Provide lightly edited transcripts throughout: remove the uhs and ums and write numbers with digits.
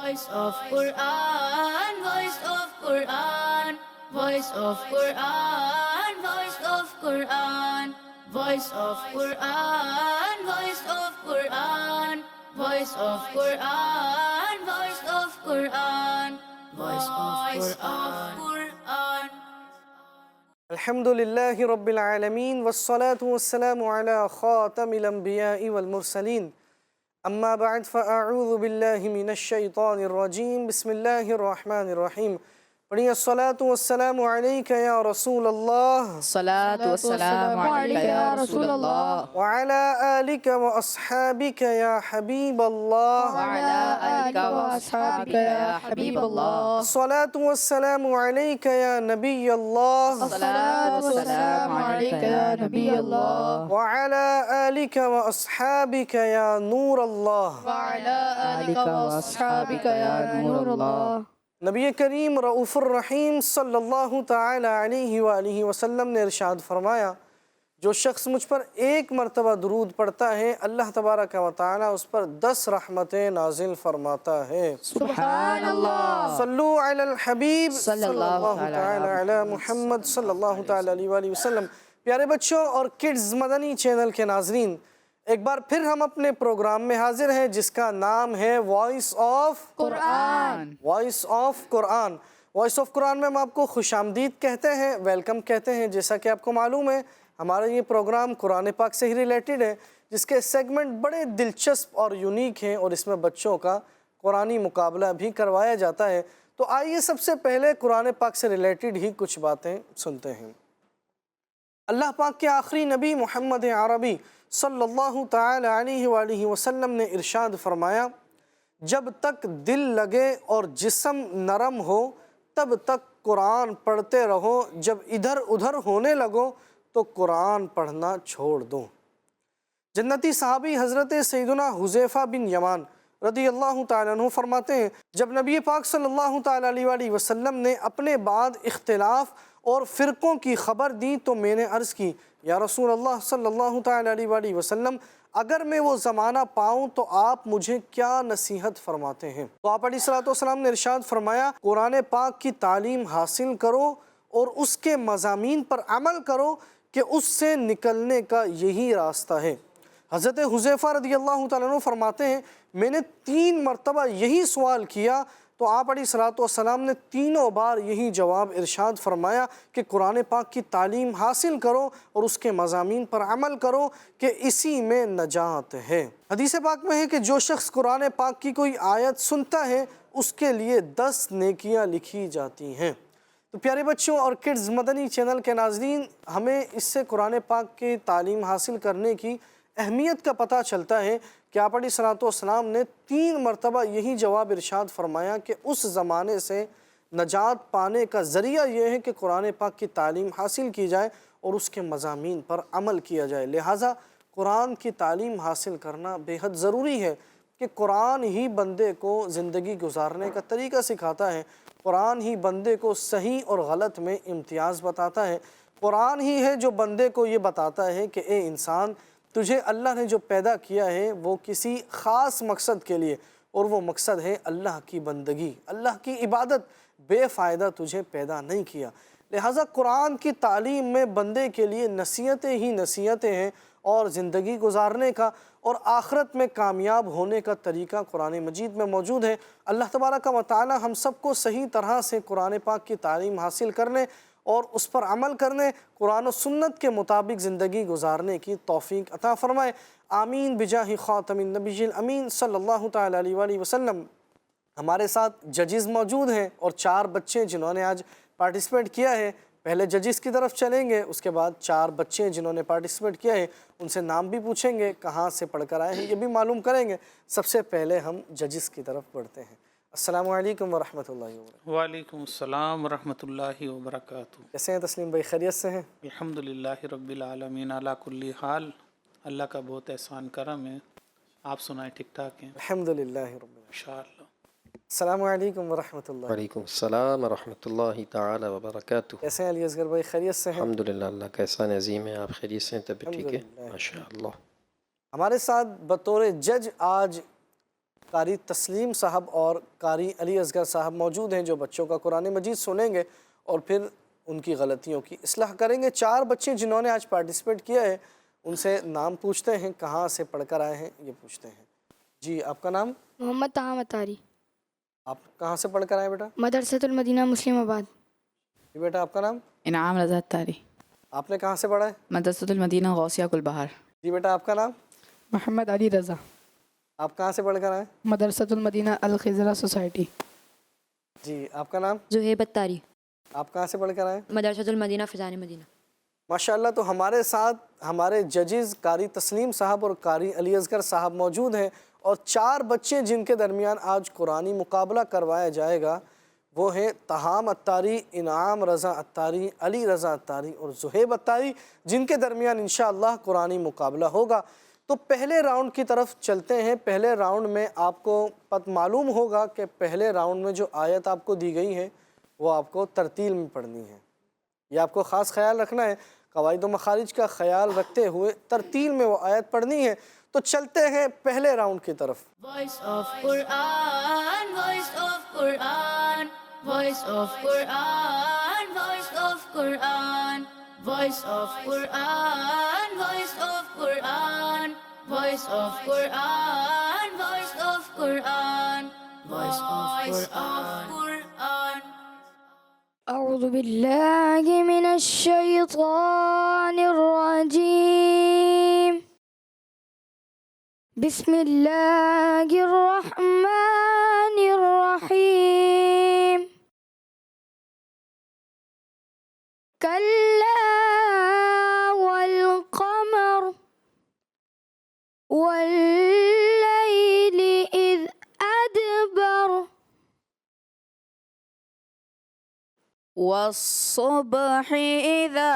Voice of Quran, voice of Quran, voice of Quran, voice of Quran, voice of Quran, voice of Quran, voice of Quran, voice of Quran, voice of Quran. الحمدللہ رب العالمین والصلاة والسلام على خاتم الانبیاء والمرسلین اما بعد فاعوذ باللہ من الشیطان الرجیم بسم اللہ الرحمن الرحیم پڑھیے الصلاة والسلام علیکہ یا رسول اللہ الصلاة والسلام علیکہ یا رسول اللہ وعلى آلک واصحابک یا حبیب اللہ وعلی آلک واصحابک یا حبیب اللہ الصلاة والسلام علیکہ یا نبی اللہ الصلاة والسلام علیکہ یا نبی اللہ وعلى آلک واصحابک یا نور اللہ وعلی آلک واصحابک یا نور اللہ نبی کریم رؤوف الرحیم صلی اللہ تعالی علیہ وآلہ وسلم نے ارشاد فرمایا جو شخص مجھ پر ایک مرتبہ درود پڑھتا ہے اللہ تبارک و تعالی اس پر 10 رحمتیں نازل فرماتا ہے سبحان اللہ صلو علی الحبیب صلی اللہ تعالی علی محمد صلی اللہ تعالی علیہ وآلہ وسلم۔ پیارے بچوں اور کڈز مدنی چینل کے ناظرین، ایک بار پھر ہم اپنے پروگرام میں حاضر ہیں جس کا نام ہے voice of Quran. Voice of Quran. Voice of Quran میں ہم آپ کو خوش آمدید کہتے ہیں، ویلکم کہتے ہیں۔ جیسا کہ آپ کو معلوم ہے ہمارا یہ پروگرام قرآن پاک سے ہی ریلیٹڈ ہے، جس کے سیگمنٹ بڑے دلچسپ اور یونیک ہیں اور اس میں بچوں کا قرآنی مقابلہ بھی کروایا جاتا ہے۔ تو آئیے سب سے پہلے قرآن پاک سے ریلیٹڈ ہی کچھ باتیں سنتے ہیں۔ اللہ پاک کے آخری نبی محمد عربی صلی اللہ تعالی علیہ وآلہ وسلم نے ارشاد فرمایا جب تک دل لگے اور جسم نرم ہو تب تک قرآن پڑھتے رہو، جب ادھر ادھر ہونے لگو تو قرآن پڑھنا چھوڑ دو۔ جنتی صحابی حضرت سیدنا حذیفہ بن یمان رضی اللہ تعالیٰ عنہ فرماتے ہیں جب نبی پاک صلی اللہ تعالیٰ علیہ وآلہ وسلم نے اپنے بعد اختلاف اور فرقوں کی خبر دی تو میں نے عرض کی یا رسول اللہ صلی اللہ تعالیٰ علیہ وآلہ وسلم اگر میں وہ زمانہ پاؤں تو آپ مجھے کیا نصیحت فرماتے ہیں؟ تو آپ علیہ السلام نے ارشاد فرمایا قرآن پاک کی تعلیم حاصل کرو اور اس کے مضامین پر عمل کرو کہ اس سے نکلنے کا یہی راستہ ہے۔ حضرت حذیفہ رضی اللہ تعالیٰ عنہ فرماتے ہیں میں نے 3 مرتبہ یہی سوال کیا تو آپ علیہ السلام نے تینوں بار یہی جواب ارشاد فرمایا کہ قرآن پاک کی تعلیم حاصل کرو اور اس کے مضامین پر عمل کرو کہ اسی میں نجات ہے۔ حدیث پاک میں ہے کہ جو شخص قرآن پاک کی کوئی آیت سنتا ہے اس کے لیے 10 نیکیاں لکھی جاتی ہیں۔ تو پیارے بچوں اور کڈز مدنی چینل کے ناظرین، ہمیں اس سے قرآن پاک کی تعلیم حاصل کرنے کی اہمیت کا پتہ چلتا ہے کہ آپ علیہ السلام نے 3 مرتبہ یہی جواب ارشاد فرمایا کہ اس زمانے سے نجات پانے کا ذریعہ یہ ہے کہ قرآن پاک کی تعلیم حاصل کی جائے اور اس کے مضامین پر عمل کیا جائے۔ لہٰذا قرآن کی تعلیم حاصل کرنا بے حد ضروری ہے کہ قرآن ہی بندے کو زندگی گزارنے کا طریقہ سکھاتا ہے، قرآن ہی بندے کو صحیح اور غلط میں امتیاز بتاتا ہے، قرآن ہی ہے جو بندے کو یہ بتاتا ہے کہ اے انسان تجھے اللہ نے جو پیدا کیا ہے وہ کسی خاص مقصد کے لیے اور وہ مقصد ہے اللہ کی بندگی، اللہ کی عبادت، بے فائدہ تجھے پیدا نہیں کیا۔ لہٰذا قرآن کی تعلیم میں بندے کے لیے نصیحتیں ہی نصیحتیں ہیں اور زندگی گزارنے کا اور آخرت میں کامیاب ہونے کا طریقہ قرآن مجید میں موجود ہے۔ اللہ تبارک و تعالی ہم سب کو صحیح طرح سے قرآن پاک کی تعلیم حاصل کرنے اور اس پر عمل کرنے، قرآن و سنت کے مطابق زندگی گزارنے کی توفیق عطا فرمائے۔ آمین بجاہ خاتم النبی الامین صلی اللہ تعالیٰ علیہ وآلہ وسلم۔ ہمارے ساتھ ججز موجود ہیں اور 4 بچے جنہوں نے آج پارٹیسپیٹ کیا ہے۔ پہلے ججز کی طرف چلیں گے، اس کے بعد 4 بچے جنہوں نے پارٹیسپیٹ کیا ہے ان سے نام بھی پوچھیں گے، کہاں سے پڑھ کر آئے ہیں یہ بھی معلوم کریں گے۔ سب سے پہلے ہم ججز کی طرف بڑھتے ہیں۔ السلام علیکم ورحمۃ اللہ وبرکاتہ۔ وعلیکم السلام ورحمۃ اللہ وبرکاتہ۔ کیسے ہیں تسلیم بھائی؟ خیریت سے ہیں؟ الحمدللہ رب العالمین علی کل حال، اللہ کا بہت احسان کرم ہے۔ آپ سنائیں ٹھیک ٹھاک ہیں؟ الحمدللہ رب العالمین۔ انشاءاللہ۔ السلام علیکم ورحمۃ اللہ۔ وعلیکم السلام ورحمۃ اللہ تعالی وبرکاتہ۔ کیسے ہیں علی اصغر بھائی؟ خیریت سے ہیں؟ الحمدللہ، اللہ کا احسان عظیم ہے۔ آپ خیریت سے ہیں؟ طبیعت ٹھیک ہے؟ الحمدللہ۔ ماشاء اللہ۔ ہمارے ساتھ بطور جج آج قاری تسلیم صاحب اور قاری علی اصغر صاحب موجود ہیں جو بچوں کا قرآن مجید سنیں گے اور پھر ان کی غلطیوں کی اصلاح کریں گے۔ 4 بچے جنہوں نے آج پارٹیسپیٹ کیا ہے ان سے نام پوچھتے ہیں، کہاں سے پڑھ کر آئے ہیں یہ پوچھتے ہیں۔ جی آپ کا نام؟ محمد طہا مطاری، آپ کہاں سے پڑھ کر آئے بیٹا؟ مدرسۃ المدینہ مسلم آباد۔ جی بیٹا آپ کا نام؟ انعام رضا اتاری، آپ نے کہاں سے پڑھا ہے؟ مدرسۃ المدینہ غوثیہ گل بہار۔ جی بیٹا آپ کا نام؟ محمد علی رضا، آپ کہاں سے پڑھ کر آئے؟ مدرسۃ المدینہ الخضرہ سوسائٹی۔ جی آپ کا نام؟ زہیب اتاری، آپ کہاں سے پڑھ کر آئے؟ مدرسۃ المدینہ فضان مدینہ۔ ماشاءاللہ، تو ہمارے ساتھ ہمارے ججز قاری تسلیم صاحب اور قاری علی اصغر صاحب موجود ہیں، اور 4 بچے جن کے درمیان آج قرآنی مقابلہ کروایا جائے گا وہ ہیں تہام اتاری، انعام رضا اتاری، علی رضا اتاری اور زہیب اتاری، جن کے درمیان انشاءاللہ قرآنی مقابلہ ہوگا۔ تو پہلے راؤنڈ کی طرف چلتے ہیں۔ پہلے راؤنڈ میں آپ کو معلوم ہوگا کہ پہلے راؤنڈ میں جو آیت آپ کو دی گئی ہے وہ آپ کو ترتیل میں پڑھنی ہے۔ یہ آپ کو خاص خیال رکھنا ہے، قواعد و مخارج کا خیال رکھتے ہوئے ترتیل میں وہ آیت پڑھنی ہے۔ تو چلتے ہیں پہلے راؤنڈ کی طرف۔ Voice of Quran, voice of Quran, voice of Quran, voice of Quran, voice of Quran, voice of Quran, voice of Quran, voice of Quran, voice of Quran. أعوذ بالله من الشيطان الرجيم. بسم الله الرحمن الرحيم. كلا والقمر والليل إذ أدبر والصبح إذا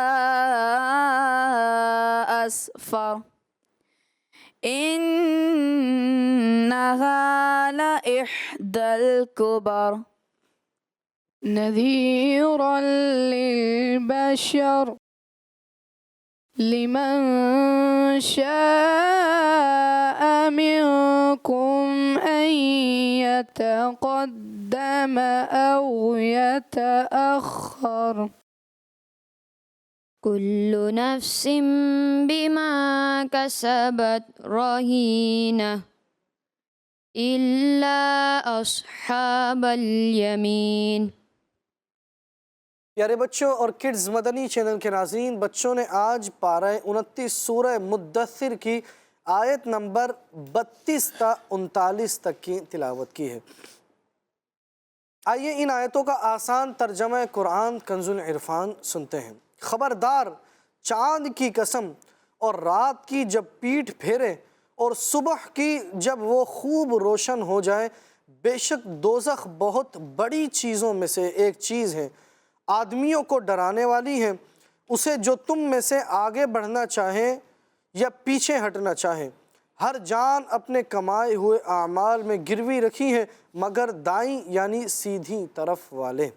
أسفر إنها لإحدى الكبر نذيرا للبشر لمن شاء منكم أن يتقدم أو يتأخر كل نفس بما كسبت رهينة إلا أصحاب اليمين. پیارے بچوں اور کڈز مدنی چینل کے ناظرین، بچوں نے آج پارہ 29 سورہ مدثر کی آیت نمبر 32 تا 39 تک کی تلاوت کی ہے۔ آئیے ان آیتوں کا آسان ترجمہ قرآن کنز العرفان سنتے ہیں۔ خبردار، چاند کی قسم اور رات کی جب پیٹھ پھیرے اور صبح کی جب وہ خوب روشن ہو جائے، بے شک دوزخ بہت بڑی چیزوں میں سے ایک چیز ہے، آدمیوں کو ڈرانے والی ہے، اسے جو تم میں سے آگے بڑھنا چاہے یا پیچھے ہٹنا چاہے۔ ہر جان اپنے کمائے ہوئے اعمال میں گروی رکھی ہے مگر دائیں یعنی سیدھی طرف والے۔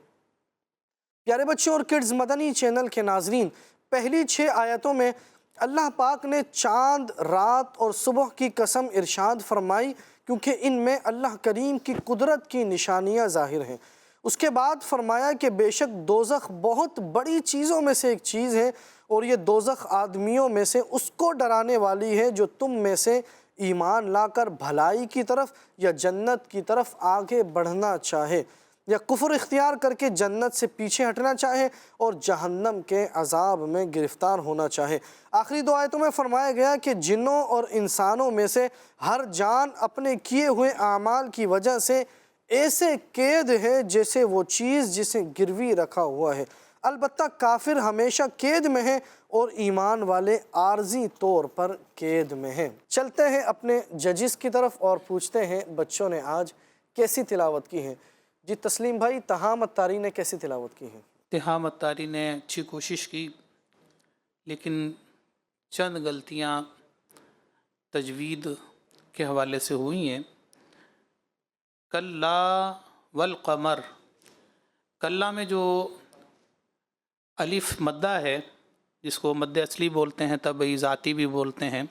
پیارے بچوں اور کڈز مدنی چینل کے ناظرین، پہلی 6 آیتوں میں اللہ پاک نے چاند، رات اور صبح کی قسم ارشاد فرمائی کیونکہ ان میں اللہ کریم کی قدرت کی نشانیاں ظاہر ہیں۔ اس کے بعد فرمایا کہ بے شک دوزخ بہت بڑی چیزوں میں سے ایک چیز ہے، اور یہ دوزخ آدمیوں میں سے اس کو ڈرانے والی ہے جو تم میں سے ایمان لا کر بھلائی کی طرف یا جنت کی طرف آگے بڑھنا چاہے، یا کفر اختیار کر کے جنت سے پیچھے ہٹنا چاہے اور جہنم کے عذاب میں گرفتار ہونا چاہے۔ آخری 2 آیتوں میں فرمایا گیا کہ جنوں اور انسانوں میں سے ہر جان اپنے کیے ہوئے اعمال کی وجہ سے ایسے قید ہے جیسے وہ چیز جسے گروی رکھا ہوا ہے۔ البتہ کافر ہمیشہ قید میں ہیں اور ایمان والے عارضی طور پر قید میں ہیں۔ چلتے ہیں اپنے ججز کی طرف اور پوچھتے ہیں بچوں نے آج کیسی تلاوت کی ہے۔ جی تسلیم بھائی، تہام اتاری نے کیسی تلاوت کی ہے؟ تہام اتاری نے اچھی کوشش کی، لیکن چند غلطیاں تجوید کے حوالے سے ہوئی ہیں۔ کلا والقمر، کلا میں جو الف مدہ ہے جس کو مد اصلی بولتے ہیں، طبعی ذاتی بھی بولتے ہیں،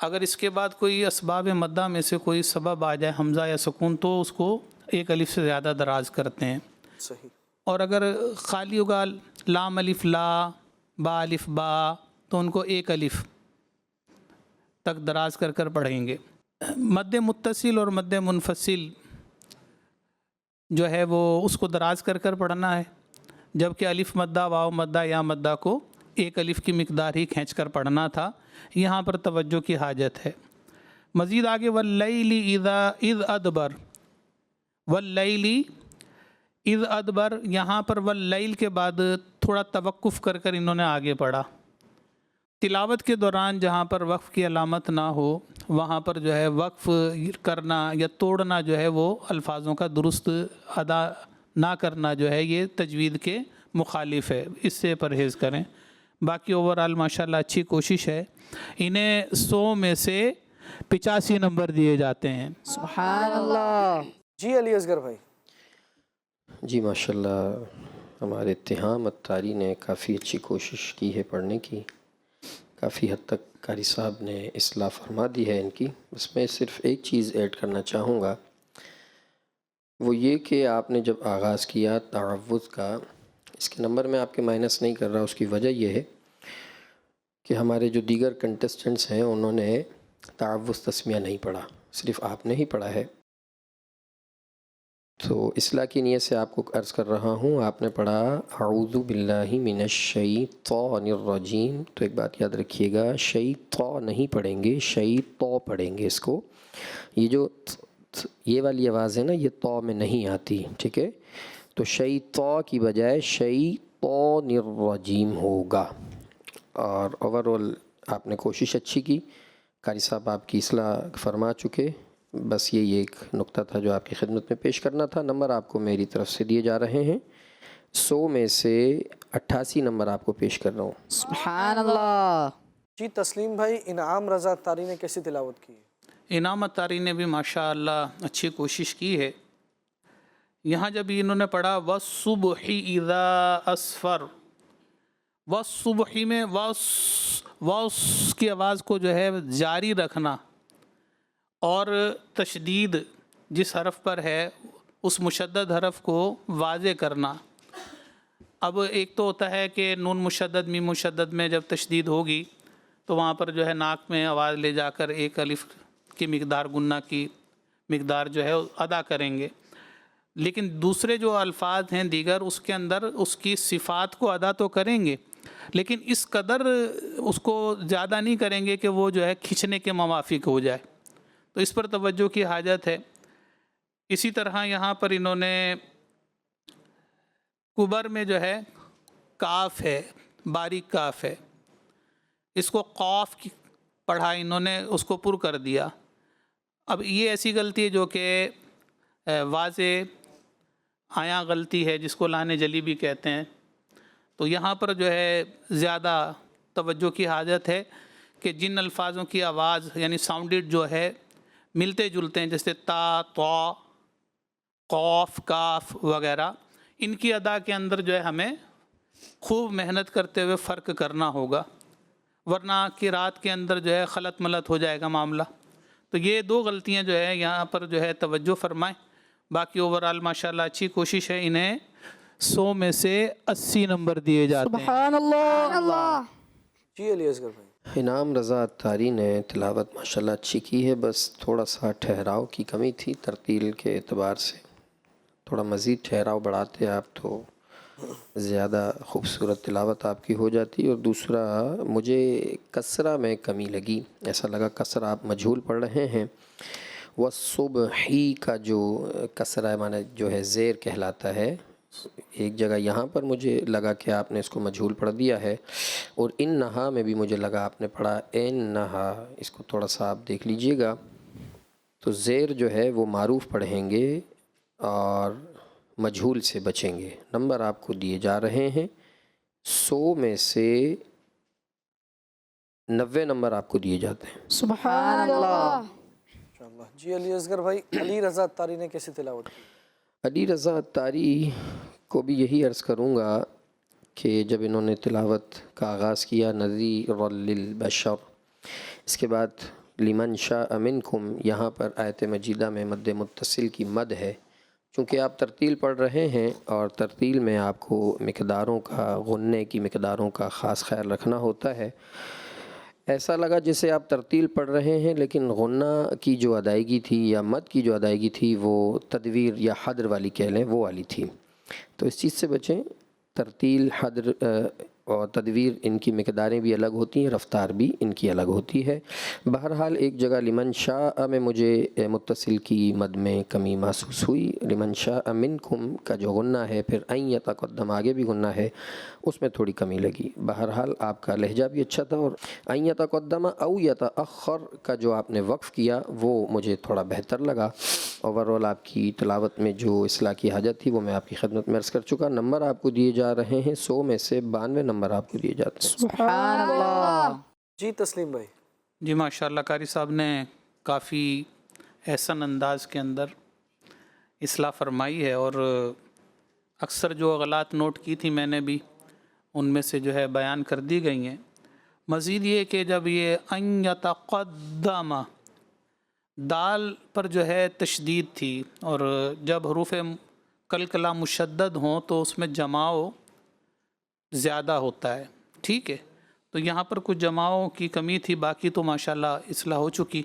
اگر اس کے بعد کوئی اسباب مدہ میں سے کوئی سبب آ جائے حمزہ یا سکون تو اس کو ایک الف سے زیادہ دراز کرتے ہیں. صحیح. اور اگر خالی ہوگا لام الف لا با الف با تو ان کو ایک الف تک دراز کر کر پڑھیں گے. مد متصل اور مد منفصل جو ہے وہ اس کو دراز کر کر پڑھنا ہے، جبکہ الف مدہ واو مدہ یا مدہ کو ایک الف کی مقدار ہی کھینچ کر پڑھنا تھا. یہاں پر توجہ کی حاجت ہے. مزید آگے واللیل اذ ادبر، واللیل اذ ادبر، یہاں پر واللیل کے بعد تھوڑا توقف کر کر انہوں نے آگے پڑھا. تلاوت کے دوران جہاں پر وقف کی علامت نہ ہو وہاں پر جو ہے وقف کرنا یا توڑنا جو ہے وہ الفاظوں کا درست ادا نہ کرنا جو ہے یہ تجوید کے مخالف ہے، اس سے پرہیز کریں. باقی اوورآل ماشاءاللہ اچھی کوشش ہے. انہیں 100 میں سے 85 نمبر دیے جاتے ہیں. سبحان اللہ. جی علی اصغر بھائی. جی ماشاءاللہ ہمارے اتہام اتاری نے کافی اچھی کوشش کی ہے پڑھنے کی. کافی حد تک قاری صاحب نے اصلاح فرما دی ہے ان کی. اس میں صرف ایک چیز ایڈ کرنا چاہوں گا، وہ یہ کہ آپ نے جب آغاز کیا تعوذ کا، اس کے نمبر میں آپ کے مائنس نہیں کر رہا، اس کی وجہ یہ ہے کہ ہمارے جو دیگر کنٹسٹنٹس ہیں انہوں نے تعوذ تسمیہ نہیں پڑھا، صرف آپ نے ہی پڑھا ہے. تو اصلاح کی نیت سے آپ کو عرض کر رہا ہوں، آپ نے پڑھا اعوذ باللہ من الشیطان الرجیم. تو ایک بات یاد رکھیے گا، شیطان نہیں پڑھیں گے، شیطان پڑھیں گے. اس کو یہ جو یہ والی آواز ہے نا یہ تو میں نہیں آتی، ٹھیک ہے؟ تو شیطان کی بجائے شیطان الرجیم ہوگا. اور اوورآل آپ نے کوشش اچھی کی، قاری صاحب آپ کی اصلاح فرما چکے. بس یہی ایک نقطہ تھا جو آپ کی خدمت میں پیش کرنا تھا. نمبر آپ کو میری طرف سے دیے جا رہے ہیں، 100 میں سے 88 نمبر آپ کو پیش کر رہا ہوں. سبحان اللہ. جی تسلیم بھائی، انعام رضا اتاری نے کیسی تلاوت کی ہے؟ انعام اتاری نے بھی ماشاءاللہ اچھی کوشش کی ہے. یہاں جب انہوں نے پڑھا والصبح اذا اسفر، والصبح میں واس کی آواز کو جو ہے جاری رکھنا اور تشدید جس حرف پر ہے اس مشدد حرف کو واضح کرنا. اب ایک تو ہوتا ہے کہ نون مشدد میم مشدد میں جب تشدید ہوگی تو وہاں پر جو ہے ناک میں آواز لے جا کر ایک الف کی مقدار گنہ کی مقدار جو ہے ادا کریں گے. لیکن دوسرے جو الفاظ ہیں دیگر اس کے اندر اس کی صفات کو ادا تو کریں گے، لیکن اس قدر اس کو زیادہ نہیں کریں گے کہ وہ جو ہے کھنچنے کے موافق ہو جائے. تو اس پر توجہ کی حاجت ہے. اسی طرح یہاں پر انہوں نے کبر میں جو ہے کاف ہے، باریک کاف ہے، اس کو قاف پڑھا انہوں نے، اس کو پر کر دیا. اب یہ ایسی غلطی ہے جو کہ واضح آیاں غلطی ہے جس کو لان جلی بھی کہتے ہیں. تو یہاں پر جو ہے زیادہ توجہ کی حاجت ہے کہ جن الفاظوں کی آواز یعنی ساؤنڈڈ جو ہے ملتے جلتے ہیں، جیسے تا، طا، قاف، کاف وغیرہ، ان کی ادا کے اندر جو ہے ہمیں خوب محنت کرتے ہوئے فرق کرنا ہوگا، ورنہ قرات کے اندر جو ہے خلط ملط ہو جائے گا معاملہ. تو یہ دو غلطیاں جو ہے یہاں پر جو ہے توجہ فرمائیں. باقی اوورآل ماشاءاللہ اچھی کوشش ہے. انہیں 100 میں سے 80 نمبر دیے جاتے ہیں. سبحان اللہ. جی علی اصغر بھائی. انعام رضا اتاری نے تلاوت ماشاءاللہ اچھی کی ہے، بس تھوڑا سا ٹھہراؤ کی کمی تھی ترتیل کے اعتبار سے. تھوڑا مزید ٹھہراؤ بڑھاتے آپ تو زیادہ خوبصورت تلاوت آپ کی ہو جاتی. اور دوسرا مجھے کسرہ میں کمی لگی، ایسا لگا کسرہ آپ مجہول پڑھ رہے ہیں. والصبحی کا جو کسرہ معنی جو ہے زیر کہلاتا ہے، ایک جگہ یہاں پر مجھے لگا کہ آپ نے اس کو مجہول پڑھ دیا ہے، اور انہا میں بھی مجھے لگا آپ نے پڑھا انہا. اس کو تھوڑا سا آپ دیکھ لیجئے گا. تو زیر جو ہے وہ معروف پڑھیں گے اور مجہول سے بچیں گے. نمبر آپ کو دیے جا رہے ہیں، 100 میں سے 90 نمبر آپ کو دیے جاتے ہیں. سبحان اللہ. انشاءاللہ. جی علی اصغر بھائی، علی رضا اتاری نے کیسی تلاوت کی؟ علی رضا اتاری کو بھی یہی عرض کروں گا کہ جب انہوں نے تلاوت کا آغاز کیا نذیر للبشر، اس کے بعد لمن شاء منکم، یہاں پر آیت مجیدہ میں مد متصل کی مد ہے، چونکہ آپ ترتیل پڑھ رہے ہیں اور ترتیل میں آپ کو مقداروں کا، غنّے کی مقداروں کا خاص خیال رکھنا ہوتا ہے۔ ایسا لگا جیسے آپ ترتیل پڑھ رہے ہیں لیکن غنّہ کی جو ادائیگی تھی یا مد کی جو ادائیگی تھی وہ تدویر یا حدر والی کہہ لیں، وہ والی تھی، تو اس چیز سے بچیں۔ ترتیل، حدر اور تدویر، ان کی مقداریں بھی الگ ہوتی ہیں، رفتار بھی ان کی الگ ہوتی ہے۔ بہرحال ایک جگہ لمن شاء میں مجھے متصل کی مد میں کمی محسوس ہوئی، لمن شاء منکم کا جو غنّہ ہے، پھر ان یتقدم آگے بھی غنّہ ہے، اس میں تھوڑی کمی لگی۔ بہرحال آپ کا لہجہ بھی اچھا تھا، اور ان یتقدم او یتأخر کا جو آپ نے وقف کیا وہ مجھے تھوڑا بہتر لگا۔ اوورآل آپ کی تلاوت میں جو اصلاح کی حاجت تھی وہ میں آپ کی خدمت میں عرض کر چکا۔ نمبر آپ کو دیے جا رہے ہیں 100 میں سے 92 نمبر آپ کو دیے جاتے ہیں۔ سبحان اللہ۔ جی تسلیم بھائی۔ جی ماشاءاللہ، قاری صاحب نے کافی احسن انداز کے اندر اصلاح فرمائی ہے، اور اکثر جو غلط نوٹ کی تھی میں نے بھی ان میں سے جو ہے بیان کر دی گئی ہیں۔ مزید یہ کہ جب یہ ان یتقدم، دال پر جو ہے تشدید تھی، اور جب حروف کلکلا مشدد ہوں تو اس میں جماؤ زیادہ ہوتا ہے، ٹھیک ہے، تو یہاں پر کچھ جماؤں کی کمی تھی، باقی تو ماشاءاللہ اصلاح ہو چکی۔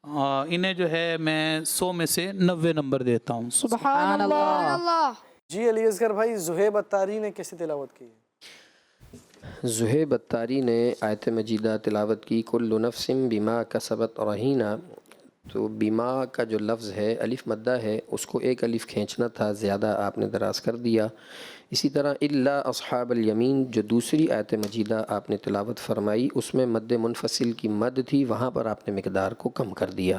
انہیں جو ہے میں 100 میں سے 90 نمبر دیتا ہوں۔ سبحان اللہ۔ جی علی اصغر بھائی، زہیب اتاری نے کیسی تلاوت کی ہے؟ زہیب اتاری نے آیت مجیدہ تلاوت کی، کل نفس بما کسبت رہینہ۔ تو بیما کا جو لفظ ہے الف مدہ ہے، اس کو ایک الف کھینچنا تھا، زیادہ آپ نے دراز کر دیا۔ اسی طرح الا اصحاب الیمین جو دوسری آیت مجیدہ آپ نے تلاوت فرمائی، اس میں مد منفصل کی مد تھی، وہاں پر آپ نے مقدار کو کم کر دیا۔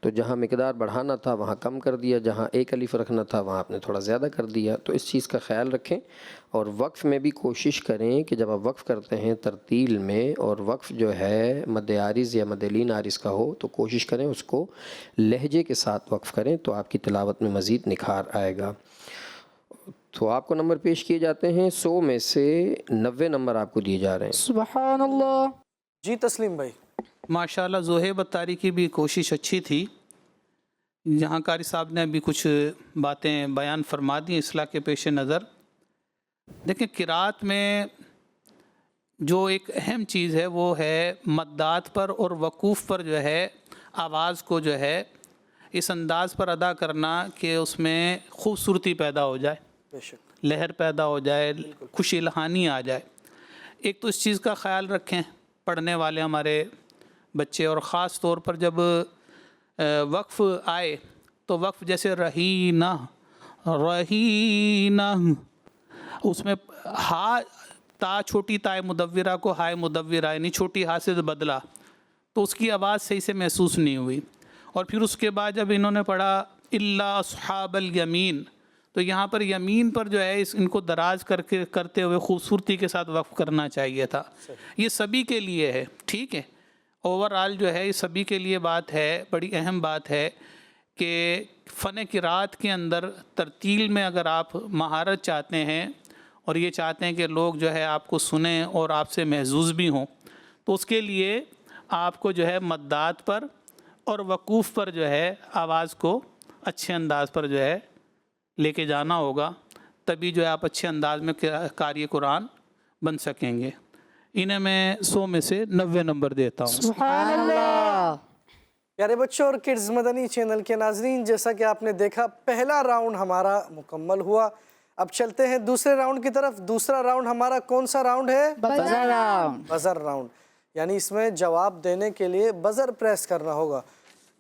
تو جہاں مقدار بڑھانا تھا وہاں کم کر دیا، جہاں ایک الف رکھنا تھا وہاں آپ نے تھوڑا زیادہ کر دیا۔ تو اس چیز کا خیال رکھیں، اور وقف میں بھی کوشش کریں کہ جب آپ وقف کرتے ہیں ترتیل میں، اور وقف جو ہے مد عارض یا مد لین عارض کا ہو، تو کوشش کریں اس کو لہجے کے ساتھ وقف کریں، تو آپ کی تلاوت میں مزید نکھار آئے گا۔ تو آپ کو نمبر پیش کیے جاتے ہیں، 100 میں سے 90 نمبر آپ کو دیے جا رہے ہیں۔ سبحان اللہ۔ جی تسلیم بھائی۔ ماشاءاللہ زہیب اتاری کی بھی کوشش اچھی تھی۔ یہاں قاری صاحب نے ابھی کچھ باتیں بیان فرما دی اصلاح کے پیش نظر۔ دیکھیں قرات میں جو ایک اہم چیز ہے وہ ہے مدات پر اور وقوف پر جو ہے آواز کو جو ہے اس انداز پر ادا کرنا کہ اس میں خوبصورتی پیدا ہو جائے، بے شک لہر پیدا ہو جائے، خوش الہانی آ جائے۔ ایک تو اس چیز کا خیال رکھیں پڑھنے والے ہمارے بچے، اور خاص طور پر جب وقف آئے تو وقف جیسے رہینہ، رہینہ، اس میں ہا تا چھوٹی تائے مدورہ کو ہائے مدورہ یعنی چھوٹی ہا سے بدلا، تو اس کی آواز صحیح سے محسوس نہیں ہوئی۔ اور پھر اس کے بعد جب انہوں نے پڑھا الا اصحاب الیمین، تو یہاں پر یمین پر جو ہے ان کو دراز کرتے ہوئے خوبصورتی کے ساتھ وقف کرنا چاہیے تھا۔ یہ سبھی کے لیے ہے، ٹھیک ہے، اوورآل جو ہے یہ سبھی کے لیے بات ہے، بڑی اہم بات ہے کہ فن قرات کے اندر ترتیل میں اگر آپ مہارت چاہتے ہیں اور یہ چاہتے ہیں کہ لوگ جو ہے آپ کو سنیں اور آپ سے محظوظ بھی ہوں، تو اس کے لیے آپ کو جو ہے مدات پر اور وقوف پر جو ہے آواز کو اچھے انداز پر جو ہے لے کے جانا ہوگا، تبھی جو ہے آپ اچھے انداز میں قاری قرآن بن سکیں گے۔ انہیں میں 100 میں سے 90 نمبر دیتا ہوں۔ سبحان اللہ۔ پیارے بچوں اور کڈز مدنی چینل کے ناظرین، جیسا کہ آپ نے دیکھا پہلا راؤنڈ ہمارا مکمل ہوا، اب چلتے ہیں دوسرے راؤنڈ کی طرف۔ دوسرا راؤنڈ ہمارا کون سا راؤنڈ ہے؟ Buzzer round. بزر راؤنڈ، یعنی اس میں جواب دینے کے لیے بزر پریس کرنا ہوگا۔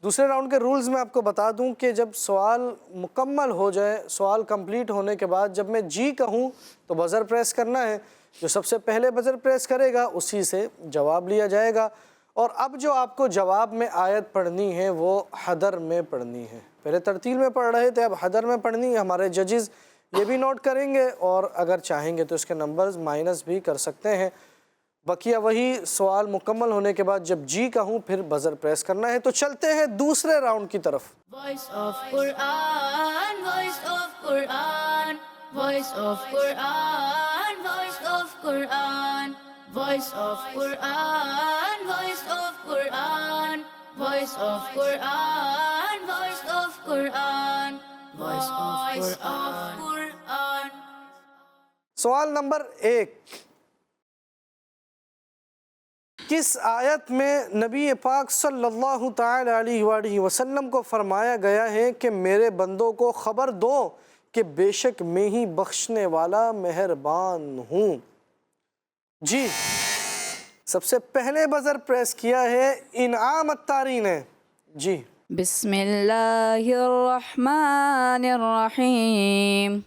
دوسرے راؤنڈ کے رولز میں آپ کو بتا دوں کہ جب سوال مکمل ہو جائے، سوال کمپلیٹ ہونے کے بعد جب میں جی کہوں تو بزر پریس کرنا ہے، جو سب سے پہلے بزر پریس کرے گا اسی سے جواب لیا جائے گا۔ اور اب جو آپ کو جواب میں آیت پڑھنی ہے وہ حدر میں پڑھنی ہے، پہلے ترتیل میں پڑھ رہے تھے، اب حدر میں پڑھنی ہے۔ ہمارے ججز یہ بھی نوٹ کریں گے، اور اگر چاہیں گے تو اس کے نمبرز مائنس بھی کر سکتے ہیں۔ بقیہ وہی، سوال مکمل ہونے کے بعد جب جی کہوں پھر بزر پریس کرنا ہے۔ تو چلتے ہیں دوسرے راؤنڈ کی طرف۔ Voice of Quran, voice of Quran, voice of Quran, voice of Quran, voice of Quran, voice of Quran, voice of Quran, voice of Quran, voice of Quran. سوال نمبر 1، کس آیت میں نبی پاک صلی اللہ تعالی علیہ وآلہ وسلم کو فرمایا گیا ہے کہ میرے بندوں کو خبر دو کہ بے شک میں ہی بخشنے والا مہربان ہوں؟ جی، سب سے پہلے بزر پریس کیا ہے انعام اتاری نے. جی بسم اللہ الرحمن الرحیم.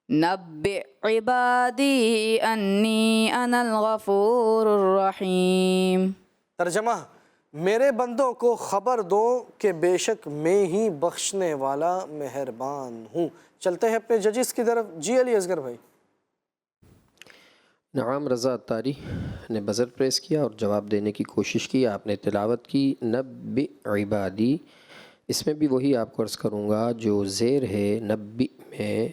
نبئ عبادی انی انا الغفور الرحیم. ترجمہ، میرے بندوں کو خبر دو کہ بے شک میں ہی بخشنے والا مہربان ہوں. چلتے ہیں اپنے ججز کی طرف. جی علی اصغر بھائی. نعام رضا اتاری نے بزر پریس کیا اور جواب دینے کی کوشش کی. آپ نے تلاوت کی نبئ عبادی. اس میں بھی وہی آپ کو عرض کروں گا، جو زیر ہے نبئ میں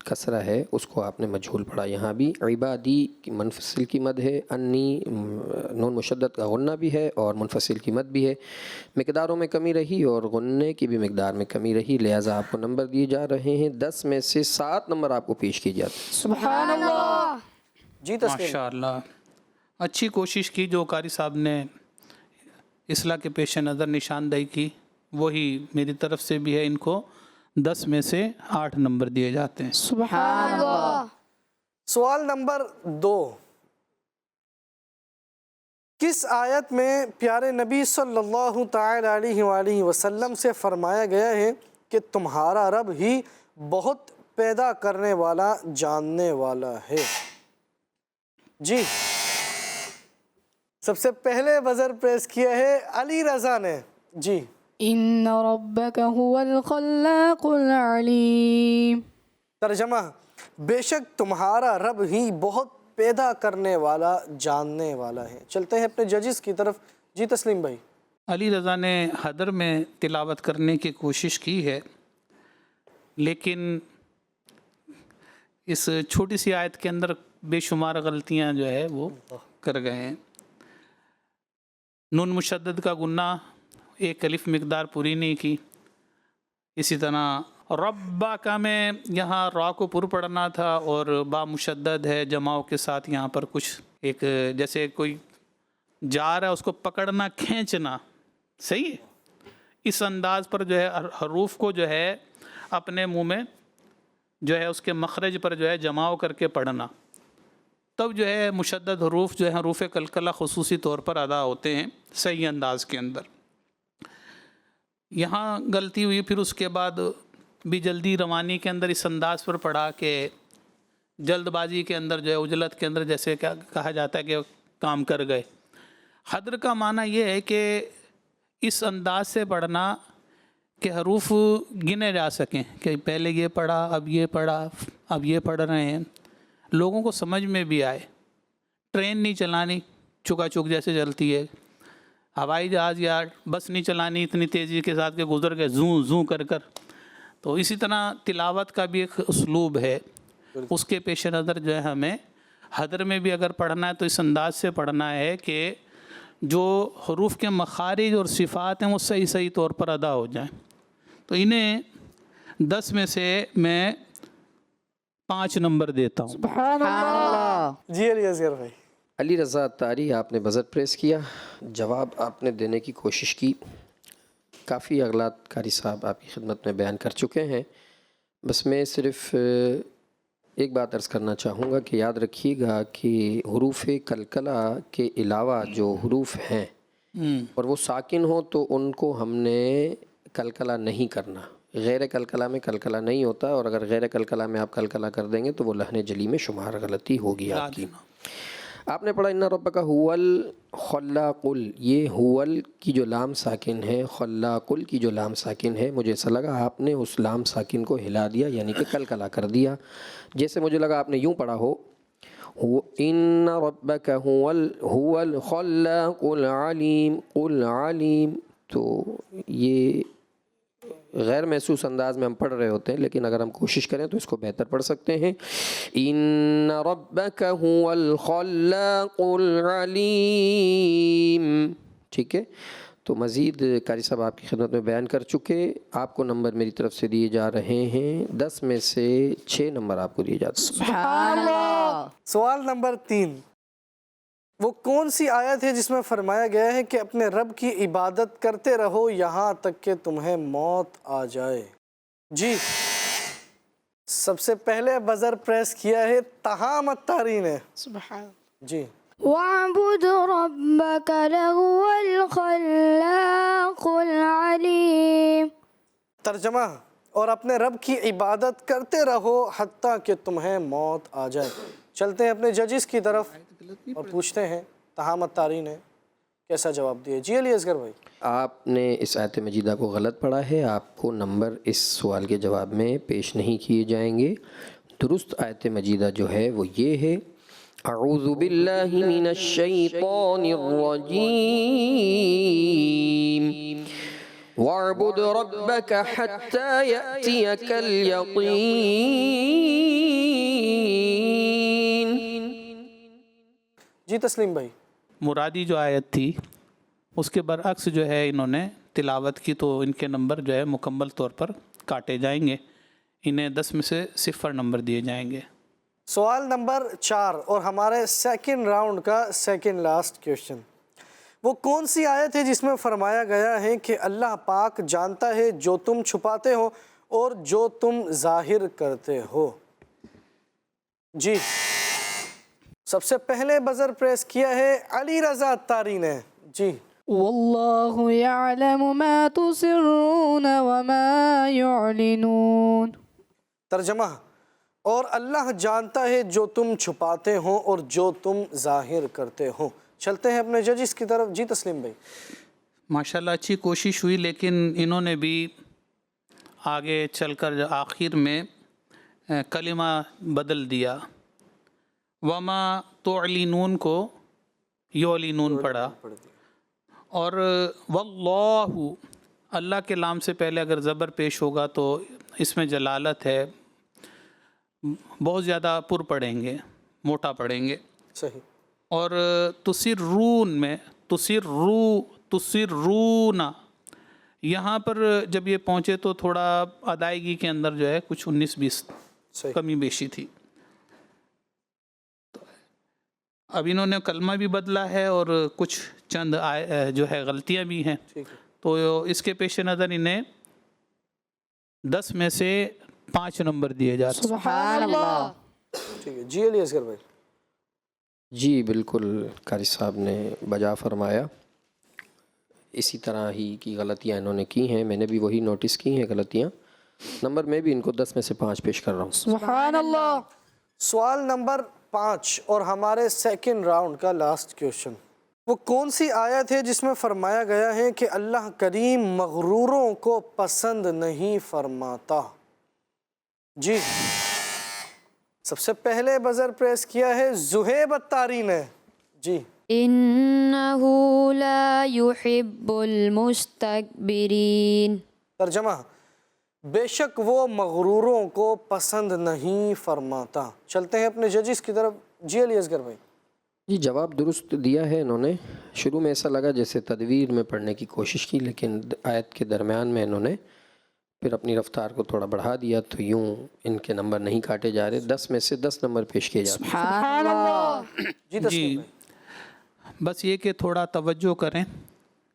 کسرہ ہے اس کو آپ نے مجہول پڑھا. یہاں بھی عبادی کی منفصل کی مد ہے، انی نون مشدد کا غنہ بھی ہے اور منفصل کی مد بھی ہے. مقداروں میں کمی رہی اور غنے کی بھی مقدار میں کمی رہی، لہٰذا آپ کو نمبر دیے جا رہے ہیں. 10 میں سے 7 نمبر آپ کو پیش کی جاتے ہیں. سبحان اللہ. جی تسلیم. ماشاءاللہ، اچھی کوشش کی. جو قاری صاحب نے اصلاح کے پیش نظر نشاندہی کی وہی میری طرف سے بھی ہے. ان کو 10 میں سے 8 نمبر دیے جاتے ہیں. سبحان اللہ. سوال نمبر 2، کس آیت میں پیارے نبی صلی اللہ تعالی علیہ وآلہ وسلم سے فرمایا گیا ہے کہ تمہارا رب ہی بہت پیدا کرنے والا جاننے والا ہے؟ جی، سب سے پہلے بزر پریس کیا ہے علی رضا نے. جی ان ربک هو الخلاق العلیم. ترجمہ، بے شک تمہارا رب ہی بہت پیدا کرنے والا جاننے والا ہے. چلتے ہیں اپنے ججز کی طرف. جی تسلیم بھائی. علی رضا نے حدر میں تلاوت کرنے کی کوشش کی ہے، لیکن اس چھوٹی سی آیت کے اندر بے شمار غلطیاں جو ہے وہ کر گئے ہیں. نون مشدد کا گنہ، ایک الف مقدار پوری نہیں کی. اسی طرح ربا کا میں یہاں را کو پر پڑھنا تھا اور با مشدد ہے جماؤں کے ساتھ. یہاں پر کچھ ایک جیسے کوئی جا رہا ہے اس کو پکڑنا، کھینچنا، صحیح ہے. اس انداز پر جو ہے حروف کو جو ہے اپنے منہ میں جو ہے اس کے مخرج پر جو ہے جماؤ کر کے پڑھنا، تب جو ہے مشدد حروف جو ہے حروف قلقلہ خصوصی طور پر ادا ہوتے ہیں صحیح انداز کے اندر. یہاں غلطی ہوئی. پھر اس کے بعد بھی جلدی روانی کے اندر اس انداز پر پڑھا کہ جلد بازی کے اندر جو ہے عجلت کے اندر جیسے کیا کہا جاتا ہے کہ کام کر گئے. حدر کا معنی یہ ہے کہ اس انداز سے پڑھنا کہ حروف گنے جا سکیں، کہ پہلے یہ پڑھا، اب یہ پڑھا، اب یہ پڑھ رہے ہیں، لوگوں کو سمجھ میں بھی آئے. ٹرین نہیں چلانی چکا چک جیسے چلتی ہے، ہوائی جہاز یا بس نہیں چلانی اتنی تیزی کے ساتھ کہ گزر گئے زوں زوں کر کر. تو اسی طرح تلاوت کا بھی ایک اسلوب ہے، اس کے پیش نظر جو ہے ہمیں حدر میں بھی اگر پڑھنا ہے تو اس انداز سے پڑھنا ہے کہ جو حروف کے مخارج اور صفات ہیں وہ صحیح صحیح طور پر ادا ہو جائیں. تو انہیں 10 میں سے میں 5 نمبر دیتا ہوں. سبحان اللہ. جی علی اصغر بھائی. علی رضا اتاری، آپ نے بزر پریس کیا، جواب آپ نے دینے کی کوشش کی. کافی اغلاط قاری صاحب آپ کی خدمت میں بیان کر چکے ہیں. بس میں صرف ایک بات عرض کرنا چاہوں گا کہ یاد رکھیے گا کہ حروف قلقلہ کے علاوہ جو حروف ہیں اور وہ ساکن ہوں تو ان کو ہم نے قلقلہ نہیں کرنا. غیر قلقلہ میں قلقلہ نہیں ہوتا، اور اگر غیر قلقلہ میں آپ قلقلہ کر دیں گے تو وہ لحن جلی میں شمار غلطی ہوگی آپ کی. آپ نے پڑھا ان ربک هو الخلاق، یہ هو کی جو لام ساکن ہے، خلاق کی جو لام ساکن ہے، مجھے ایسا لگا آپ نے اس لام ساکن کو ہلا دیا یعنی کہ قلقلہ کر دیا. جیسے مجھے لگا آپ نے یوں پڑھا ہو ان ربک هو الخلاق العلیم العلیم. تو یہ غیر محسوس انداز میں ہم پڑھ رہے ہوتے ہیں، لیکن اگر ہم کوشش کریں تو اس کو بہتر پڑھ سکتے ہیں. ان ربک هو الخلاق العلیم. ٹھیک ہے، تو مزید قاری صاحب آپ کی خدمت میں بیان کر چکے. آپ کو نمبر میری طرف سے دیے جا رہے ہیں. 10 میں سے 6 نمبر آپ کو دیے جاتے ہیں. سبحان اللہ. سوال نمبر 3. وہ کون سی آیت ہے جس میں فرمایا گیا ہے کہ اپنے رب کی عبادت کرتے رہو یہاں تک کہ تمہیں موت آ جائے؟ جی سب سے پہلے بزر پریس کیا ہے تہام التاری نے. سبحان. جی واعبد ربك لهو الخلاق العليم. ترجمہ اور اپنے رب کی عبادت کرتے رہو حتیٰ کہ تمہیں موت آ جائے. چلتے ہیں اپنے ججز کی طرف اور پوچھتے ہیں تہام التاری نے کیسا جواب دیا. جی علی اصغر بھائی. آپ نے اس آیت مجیدہ کو غلط پڑھا ہے. آپ کو نمبر اس سوال کے جواب میں پیش نہیں کیے جائیں گے. درست آیت مجیدہ جو ہے وہ یہ ہے اعوذ باللہ من الشیطان الرجیم وَاعْبُدْ رَبَّكَ حَتَّى يَأْتِيَكَ الْيَقِينُ. جی تسلیم بھائی. مرادی جو آیت تھی اس کے برعکس جو ہے انہوں نے تلاوت کی تو ان کے نمبر جو ہے مکمل طور پر کاٹے جائیں گے. انہیں 10 میں سے 0 نمبر دیے جائیں گے. سوال نمبر 4 اور ہمارے سیکنڈ راؤنڈ کا سیکنڈ لاسٹ کویشچن. وہ کون سی آیت ہے جس میں فرمایا گیا ہے کہ اللہ پاک جانتا ہے جو تم چھپاتے ہو اور جو تم ظاہر کرتے ہو؟ جی سب سے پہلے بزر پریس کیا ہے علی رضا اتاری نے. جی واللہ یعلم ما تسرون وما یعلنون. ترجمہ اور اللہ جانتا ہے جو تم چھپاتے ہو اور جو تم ظاہر کرتے ہو. چلتے ہیں اپنے ججز کی طرف. جی تسلیم بھائی. ماشاءاللہ اچھی کوشش ہوئی لیکن انہوں نے بھی آگے چل کر آخر میں کلمہ بدل دیا. وما تعلنون کو یعلنون پڑھا اور واللہ اللہ کے لام سے پہلے اگر زبر پیش ہوگا تو اس میں جلالت ہے. بہت زیادہ پر پڑھیں گے موٹا پڑھیں گے. صحیح. اور تسرون میں تسرون یہاں پر جب یہ پہنچے تو تھوڑا ادائیگی کے اندر جو ہے کچھ 19-20 کمی بیشی تھی. اب انہوں نے کلمہ بھی بدلا ہے اور کچھ چند جو ہے غلطیاں بھی ہیں تو اس کے پیش نظر انہیں 10 میں سے 5 نمبر دیے جاتے ہیں. سبحان اللہ. ٹھیک ہے. جی علی اصغر بھائی. جی بالکل قاری صاحب نے بجا فرمایا. اسی طرح ہی کی غلطیاں انہوں نے کی ہیں. میں نے بھی وہی نوٹس کی ہیں غلطیاں. نمبر میں بھی ان کو 10 میں سے 5 پیش کر رہا ہوں. سبحان اللہ. سوال نمبر 5 اور ہمارے سیکنڈ راؤنڈ کا لاسٹ کویشچن. وہ کون سی آیت ہے جس میں فرمایا گیا ہے کہ اللہ کریم مغروروں کو پسند نہیں فرماتا؟ جی سب سے پہلے بزر پریس کیا ہے زہیب اتاری نے. جی إنه لا يحب المستكبرين. ترجمہ بے شک وہ مغروروں کو پسند نہیں فرماتا. چلتے ہیں اپنے ججز کی طرف. جی علی اصغر بھائی. جی جواب درست دیا ہے انہوں نے. شروع میں ایسا لگا جیسے تدویر میں پڑھنے کی کوشش کی لیکن آیت کے درمیان میں انہوں نے پھر اپنی رفتار کو تھوڑا بڑھا دیا تو یوں ان کے نمبر نہیں کاٹے جا رہے. 10 میں سے 10 نمبر پیش کیے جاتے ہیں. سبحان اللہ. جی تسلیم بھائی. بس یہ کہ تھوڑا توجہ کریں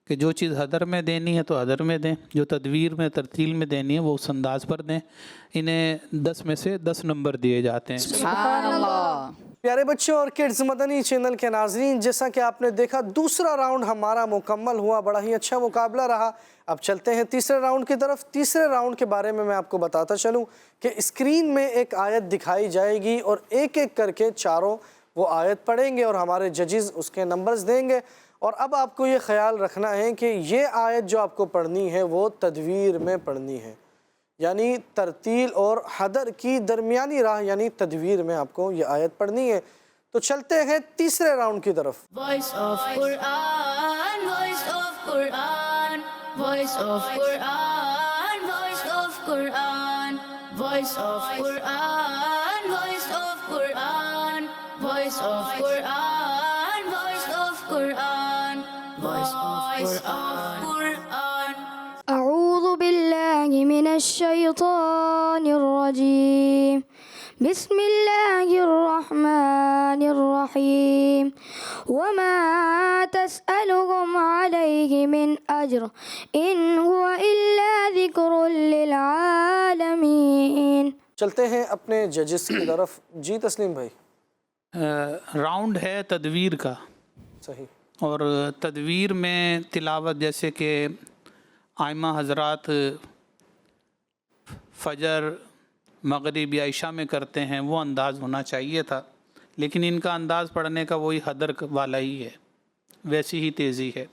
کہ جو چیز حدر میں دینی ہے تو حدر میں دیں, جو تدویر میں ترتیل میں دینی ہے وہ اس انداز پر دیں. انہیں 10 میں سے 10 نمبر دیے جاتے ہیں. سبحان اللہ. پیارے بچوں اور کڈز مدنی چینل کے ناظرین, جیسا کہ آپ نے دیکھا دوسرا راؤنڈ ہمارا مکمل ہوا. بڑا ہی اچھا مقابلہ رہا. اب چلتے ہیں تیسرے راؤنڈ کی طرف. تیسرے راؤنڈ کے بارے میں آپ کو بتاتا چلوں کہ اسکرین میں ایک آیت دکھائی جائے گی اور ایک ایک کر کے چاروں وہ آیت پڑھیں گے اور ہمارے ججز اس کے نمبرز دیں گے. اور اب آپ کو یہ خیال رکھنا ہے کہ یہ آیت جو آپ کو پڑھنی ہے وہ تدویر میں پڑھنی ہے, یعنی ترتیل اور حدر کی درمیانی راہ یعنی تدویر میں آپ کو یہ آیت پڑھنی ہے. تو چلتے ہیں تیسرے راؤنڈ کی طرف. Voice of Quran, voice of Quran, voice of Quran, voice of Quran, voice of Quran, voice of Quran, voice of Quran, voice of Quran, voice Voice of Quran. أعوذ بالله من الشيطان الرجيم بسم الله الرحمن الرحيم وما تسألهم عليه من أجر إن هو إلا ذكر للعالمين. چلتے ہیں اپنے ججز کی طرف. جی تسلیم بھائی. راؤنڈ ہے تدویر کا. صحیح. اور تدویر میں تلاوت جیسے کہ آئمہ حضرات فجر مغرب یا عشاء میں کرتے ہیں وہ انداز ہونا چاہیے تھا، لیکن ان کا انداز پڑھنے کا وہی حدر والا ہی ہے، ویسی ہی تیزی ہے،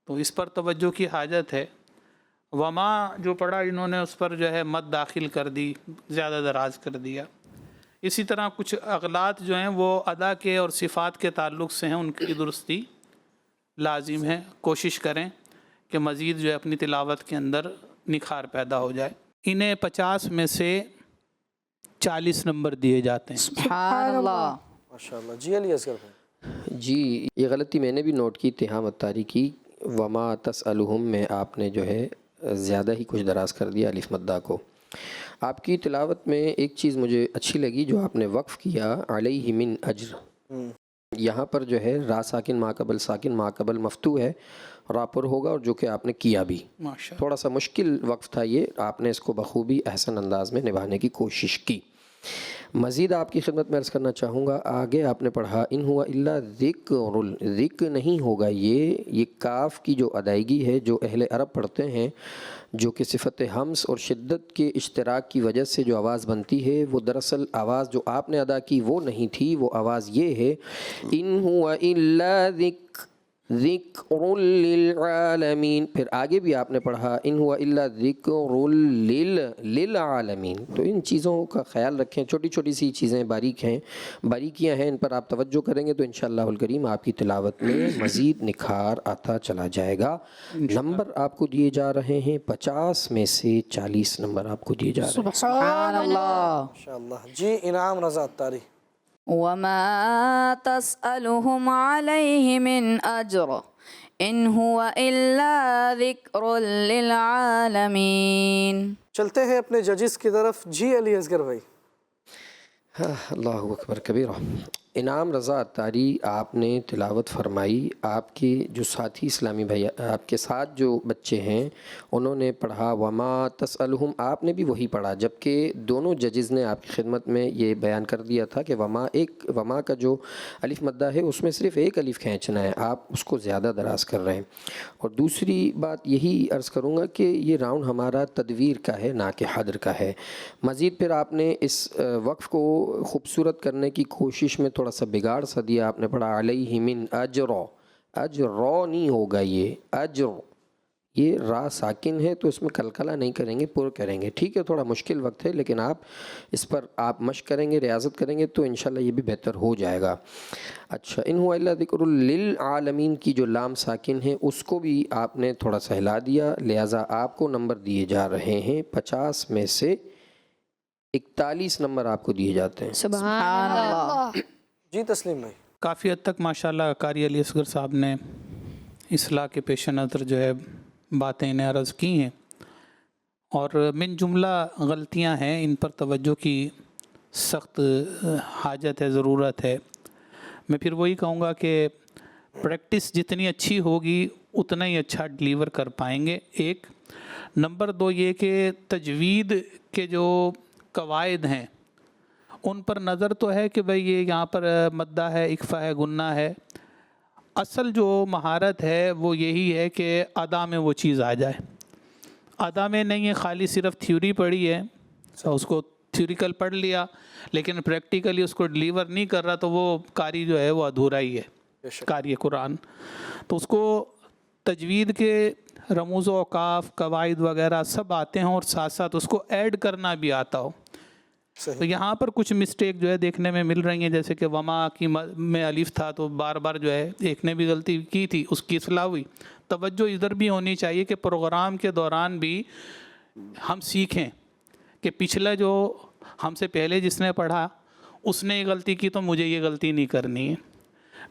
تو اس پر توجہ کی حاجت ہے. وما جو پڑھا انہوں نے اس پر جو ہے مد داخل کر دی، زیادہ دراز کر دیا. اسی طرح کچھ اغلاط جو ہیں وہ ادا کے اور صفات کے تعلق سے ہیں، ان کی درستی لازم ہے. کوشش کریں کہ مزید جو ہے اپنی تلاوت کے اندر نکھار پیدا ہو جائے. انہیں 50 میں سے 40 نمبر دیے جاتے ہیں. سبحان اللہ. ماشاءاللہ. جی علی اصغر بھائی. جی یہ غلطی میں نے بھی نوٹ کی تہام اتاری کی. وما تسألہم میں آپ نے جو ہے زیادہ ہی کچھ دراز کر دیا الف مدہ کو. آپ کی تلاوت میں ایک چیز مجھے اچھی لگی جو آپ نے وقف کیا علیہ من اجر. یہاں پر جو ہے را ساکن ما قبل ساکن ما قبل مفتوح ہے، را پر ہوگا، اور جو کہ آپ نے کیا بھی. تھوڑا سا مشکل وقف تھا یہ، آپ نے اس کو بخوبی احسن انداز میں نبھانے کی کوشش کی. مزید آپ کی خدمت میں عرض کرنا چاہوں گا، آگے آپ نے پڑھا ان ہوا الا ذکر. ذکر نہیں ہوگا، یہ کاف کی جو ادائیگی ہے جو اہل عرب پڑھتے ہیں، جو کہ صفت حمز اور شدت کے اشتراک کی وجہ سے جو آواز بنتی ہے، وہ دراصل آواز جو آپ نے ادا کی وہ نہیں تھی. وہ آواز یہ ہے ان ہوا الا ذکر للعالمین. پھر آگے بھی آپ نے پڑھا ان ہوا الا ذکر للعالمین. تو ان چیزوں کا خیال رکھیں، چھوٹی چھوٹی سی چیزیں باریکیاں ہیں، ان پر آپ توجہ کریں گے تو انشاءاللہ الکریم آپ کی تلاوت میں مزید نکھار آتا چلا جائے گا. نمبر آپ کو دیے جا رہے ہیں 50 میں سے 40 نمبر آپ کو دیے جا رہے ہیں. سبحان اللہ. ماشاءاللہ. جی انعام رضا اتاری. وما تسألهم عليه من أجر إن هو إلا ذكر للعالمين. چلتے ہیں اپنے ججز کی طرف. جی علی اصغر بھائی. اللہ اکبر کبیرہ. انعام رضا اتاری آپ نے تلاوت فرمائی. آپ کے جو ساتھی اسلامی بھائی آپ کے ساتھ جو بچے ہیں انہوں نے پڑھا وما تسألہم، آپ نے بھی وہی پڑھا، جبکہ دونوں ججز نے آپ کی خدمت میں یہ بیان کر دیا تھا کہ وما کا جو الف مدہ ہے اس میں صرف ایک الف کھینچنا ہے، آپ اس کو زیادہ دراز کر رہے ہیں. اور دوسری بات یہی عرض کروں گا کہ یہ راؤنڈ ہمارا تدویر کا ہے نہ کہ حدر کا ہے. مزید پھر آپ نے اس وقف کو خوبصورت کرنے کی کوشش میں تھوڑا سا بگاڑ سا دیا. آپ نے پڑھا علیہ من اجر. اجر نہیں ہوگا، یہ اجر، یہ را ساکن ہے تو اس میں کلکلہ نہیں کریں گے، پر کریں گے. ٹھیک ہے تھوڑا مشکل وقت ہے لیکن آپ اس پر آپ مشق کریں گے، ریاضت کریں گے تو انشاءاللہ یہ بھی بہتر ہو جائے گا. اچھا ان ہوا الا ذکر للعالمین کی جو لام ساکن ہے اس کو بھی آپ نے تھوڑا سا ہلا دیا، لہٰذا آپ کو نمبر دیے جا رہے ہیں 50 میں سے 41 نمبر آپ کو دیے جاتے ہیں. سبحان اللہ. جی تسلیم بھائی. کافی حد تک ماشاءاللہ قاری علی اصغر صاحب نے اصلاح کے پیش نظر جو ہے باتیں انہیں عرض کی ہیں، اور من جملہ غلطیاں ہیں، ان پر توجہ کی سخت حاجت ہے، ضرورت ہے. میں پھر وہی کہوں گا کہ پریکٹس جتنی اچھی ہوگی اتنا ہی اچھا ڈیلیور کر پائیں گے. ایک نمبر 2 یہ کہ تجوید کے جو قواعد ہیں ان پر نظر تو ہے کہ بھئی یہ یہاں پر مدہ ہے، اکفا ہے، گنہ ہے. اصل جو مہارت ہے وہ یہی ہے کہ ادا میں وہ چیز آ جائے. ادا میں نہیں ہے خالی صرف تھیوری پڑھی ہے، اس کو تھیوریکل پڑھ لیا لیکن پریکٹیکلی اس کو ڈیلیور نہیں کر رہا تو وہ قاری جو ہے وہ ادھورا ہی ہے، قاری قرآن. تو اس کو تجوید کے رموز و اوقاف، قواعد وغیرہ سب آتے ہیں اور ساتھ ساتھ اس کو ایڈ کرنا بھی آتا ہو. تو یہاں پر کچھ مسٹیک جو ہے دیکھنے میں مل رہی ہیں، جیسے کہ وما کی میں الف تھا تو بار بار جو ہے ایک نے بھی غلطی کی تھی، اس کی اصلاح ہوئی. توجہ ادھر بھی ہونی چاہیے کہ پروگرام کے دوران بھی ہم سیکھیں کہ پچھلا جو ہم سے پہلے جس نے پڑھا اس نے یہ غلطی کی تو مجھے یہ غلطی نہیں کرنی ہے.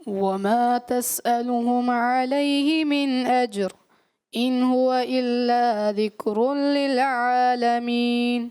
وما تسألهم عليه من أجر إن هو إلا ذكر للعالمين.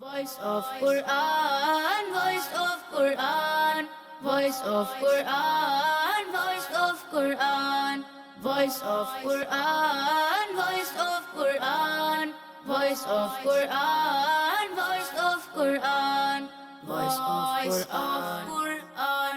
Voice of Quran, voice of Quran, voice of Quran, voice of Quran, voice of Quran, voice of Quran, voice of Quran, voice of Quran, voice of Quran.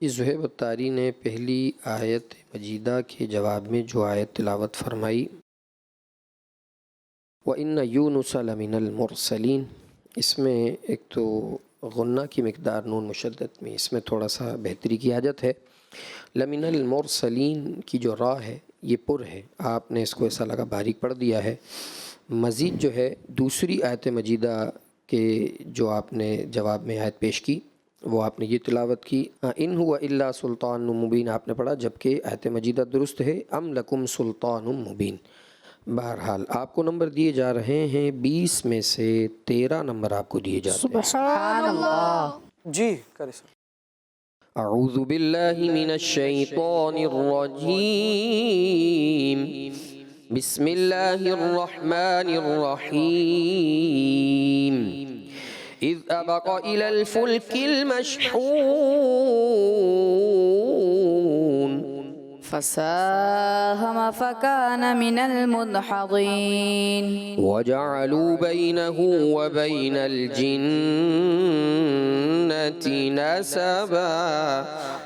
Zohaib الطاری نے پہلی آیت مجیدہ کے جواب میں جو آیت تلاوت فرمائی وَإِنَّ يُونُسَ لَمِنَ الْمُرْسَلِينَ، اس میں ایک تو غنہ کی مقدار نون مشدد میں اس میں تھوڑا سا بہتری کی حاجت ہے. لَمِنَ الْمُرْسَلِينَ کی جو را ہے یہ پر ہے، آپ نے اس کو ایسا لگا باریک پڑھ دیا ہے. مزید جو ہے دوسری آیت مجیدہ کے جو آپ نے جواب میں آیت پیش کی وہ آپ نے یہ تلاوت کی ان هو الا سلطان مبین آپ نے پڑھا، جبکہ آیت مجیدہ درست ہے ام لکم سلطان مبین. بہرحال آپ کو نمبر دیے جا رہے ہیں 20 میں سے 13 نمبر آپ کو دیے جاتے ہیں. سبحان اللہ. جی کریں سر. اعوذ باللہ من الشیطان الرجیم بسم اللہ الرحمن الرحیم اذ ابق الى الفلک المشحون فساهم فكان من المدحضين وجعلوا بينه وبين الجنة نسبا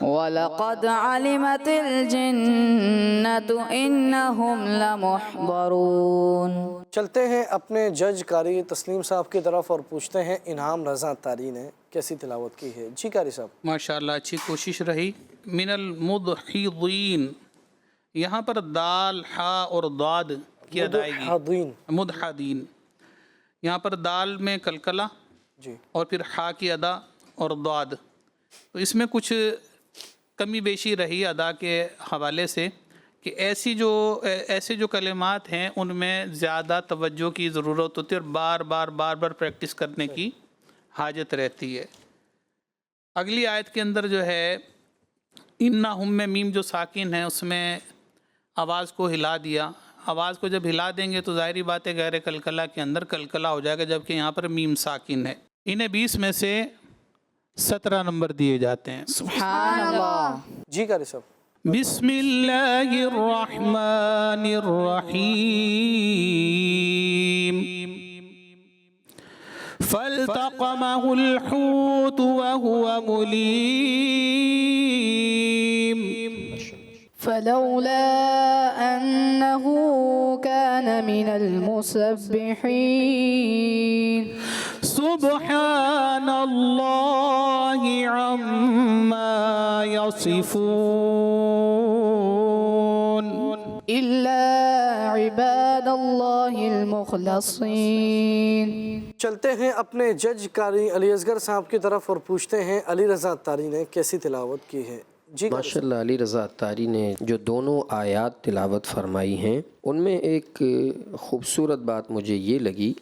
ولقد علمت الجنة إنهم لمحضرون. چلتے ہیں اپنے جج قاری تسلیم صاحب کی طرف اور پوچھتے ہیں انعام رضا طاری نے کیسی تلاوت کی ہے. جی قاری صاحب. ماشاءاللہ اچھی کوشش رہی. من المدحضین، یہاں پر دال حا اور ضاد کی ادائیگی. مدحضین، یہاں پر دال میں کلکلہ جی اور پھر حا کی ادا اور ضاد، تو اس میں کچھ کمی بیشی رہی ادا کے حوالے سے کہ ایسے جو کلمات ہیں ان میں زیادہ توجہ کی ضرورت ہوتی ہے اور بار بار پریکٹس کرنے کی حاجت رہتی ہے. اگلی آیت کے اندر جو ہے انہم میں میم جو ساکن ہے اس میں آواز کو ہلا دیا. آواز کو جب ہلا دیں گے تو ظاہری بات ہے غیر کلکلہ کے اندر کلکلہ ہو جائے گا، جبکہ یہاں پر میم ساکن ہے. انہیں 20 میں سے 17 نمبر دیے جاتے ہیں. سبحان اللہ. جی قاری صاحب. بسم اللہ الرحمن الرحیم فالتقمه الحوت وهو مليم فلولا أنه كان من المسبحين سبحان اللہ عما يصفون إلا عباد الله المخلصين. چلتے ہیں اپنے جج قاری علی اصغر صاحب کی طرف اور پوچھتے ہیں علی رضا طاری نے کیسی تلاوت کی ہے. جی ماشاءاللہ علی رضا طاری نے جو دونوں آیات تلاوت فرمائی ہیں ان میں ایک خوبصورت بات مجھے یہ لگی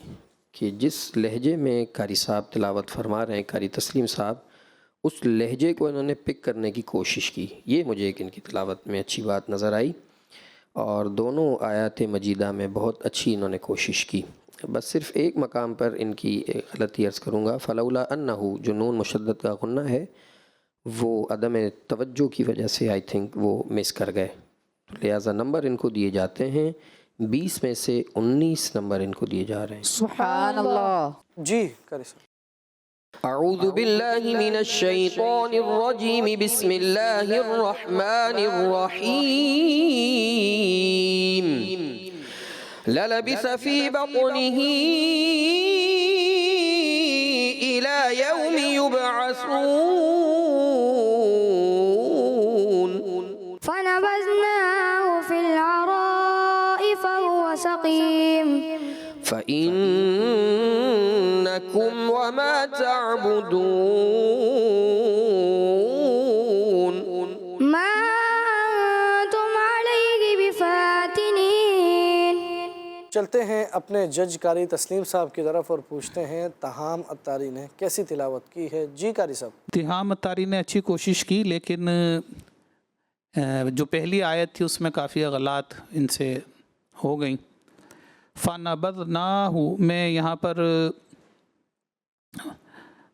کہ جس لہجے میں قاری صاحب تلاوت فرما رہے ہیں قاری تسلیم صاحب، اس لہجے کو انہوں نے پک کرنے کی کوشش کی. یہ مجھے ایک ان کی تلاوت میں اچھی بات نظر آئی اور دونوں آیات مجیدہ میں بہت اچھی انہوں نے کوشش کی. بس صرف ایک مقام پر ان کی غلطی عرض کروں گا، فلولا انہو جو نون مشدد کا غنہ ہے وہ عدم توجہ کی وجہ سے آئی تھنک وہ مس کر گئے، لہٰذا نمبر ان کو دیے جاتے ہیں 20 میں سے 19 نمبر ان کو دیے جا رہے ہیں. سبحان اللہ. جی قاری صاحب. اعوذ باللہ من الشیطان الرجیم بسم اللہ الرحمن الرحیم للبث فی بطنہ الى یوم یبعثون فنبذناه في العراء فهو سقيم فإنكم وما تعبدون ما أنتم عليه بفاتنين. چلتے ہیں اپنے جج قاری تسلیم صاحب کی طرف اور پوچھتے ہیں تہام الطاری نے کیسی تلاوت کی ہے. جی قاری صاحب. تہام الطاری نے اچھی کوشش کی لیکن جو پہلی آیت تھی اس میں کافی غلط ان سے ہو گئیں. فَنَبَذْنَاهُ میں یہاں پر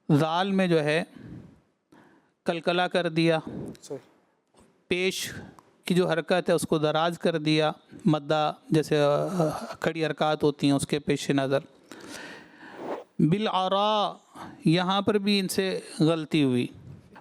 ذال میں جو ہے کلکلہ کر دیا، پیش کی جو حرکت ہے اس کو دراز کر دیا، مدہ جیسے کھڑی حرکات ہوتی ہیں اس کے پیش نظر. بالعراء یہاں پر بھی ان سے غلطی ہوئی.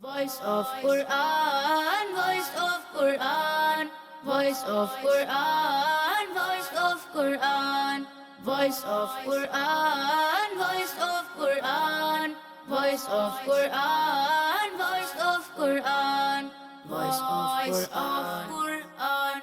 Voice of Quran, voice of Quran, voice of Quran, voice of Quran, voice of Quran, voice of Quran, voice of Quran, voice of Quran, voice of Quran.